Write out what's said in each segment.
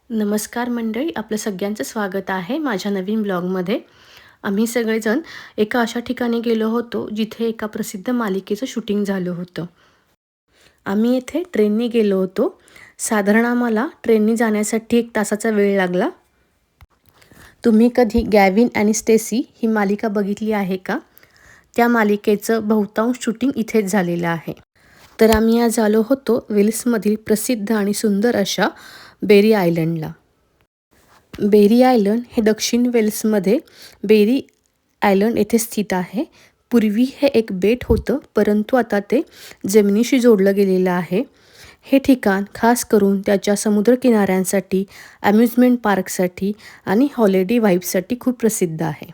नमस्कार मंडळी, आपलं सगळ्यांचं स्वागत आहे माझ्या नवीन ब्लॉगमध्ये. आम्ही सगळेजण एका अशा ठिकाणी गेलो होतो जिथे एका प्रसिद्ध मालिकेचं शूटिंग झालं होतं. आम्ही येथे ट्रेनने गेलो होतो. साधारण आम्हाला ट्रेनने जाण्यासाठी 1 तासाचा वेळ लागला. तुम्ही कधी गॅविन आणि स्टेसी ही मालिका बघितली आहे का? त्या मालिकेचं बहुतांश शूटिंग इथेच झालेलं आहे. तर आम्ही आज आलो होतो वेल्समधील प्रसिद्ध आणि सुंदर अशा बेरी आयलंडला. बेरी आयलंड हे दक्षिण वेल्समध्ये बेरी आयलंड येथे स्थित आहे. पूर्वी हे एक बेट होतं, परंतु आता ते जमिनीशी जोडलं गेलेलं आहे. हे ठिकाण खास करून त्याच्या समुद्रकिनाऱ्यांसाठी, अम्युजमेंट पार्कसाठी आणि हॉलिडे व्हाईब्ससाठी खूप प्रसिद्ध आहे.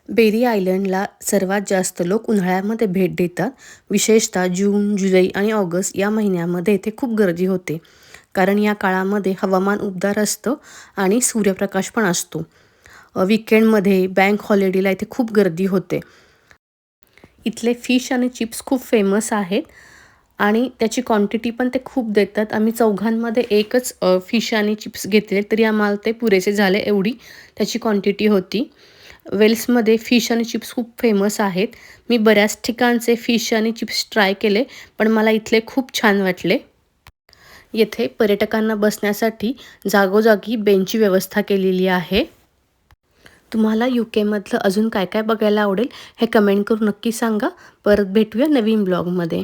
बेरी आयलंडला सर्वात जास्त लोक उन्हाळ्यामध्ये भेट देतात. विशेषतः जून, जुलै आणि ऑगस्ट या महिन्यामध्ये इथे खूप गर्दी होते, कारण या काळामध्ये हवामान उबदार असतं आणि सूर्यप्रकाश पण असतो. वीकेंडमध्ये, बँक हॉलिडेला इथे खूप गर्दी होते. इथले फिश आणि चिप्स खूप फेमस आहेत आणि त्याची क्वांटिटी पण ते खूप देतात. आम्ही चौघांमध्ये एकच फिश आणि चिप्स घेतले, तरी आम्हाला ते पुरेसे झाले, एवढी त्याची क्वांटिटी होती. वेल्समध्ये फिश आणि चिप्स खूप फेमस आहेत. मी बऱ्याच ठिकाणचे फिश आणि चिप्स ट्राय केले, पण मला इथले खूप छान वाटले. येथे पर्यटकांना बसण्यासाठी जागोजागी बेंचची व्यवस्था केलेली आहे. तुम्हाला UK मधलं अजून काय काय बघायला आवडेल हे कमेंट करून नक्की सांगा. परत भेटूया नवीन ब्लॉगमध्ये.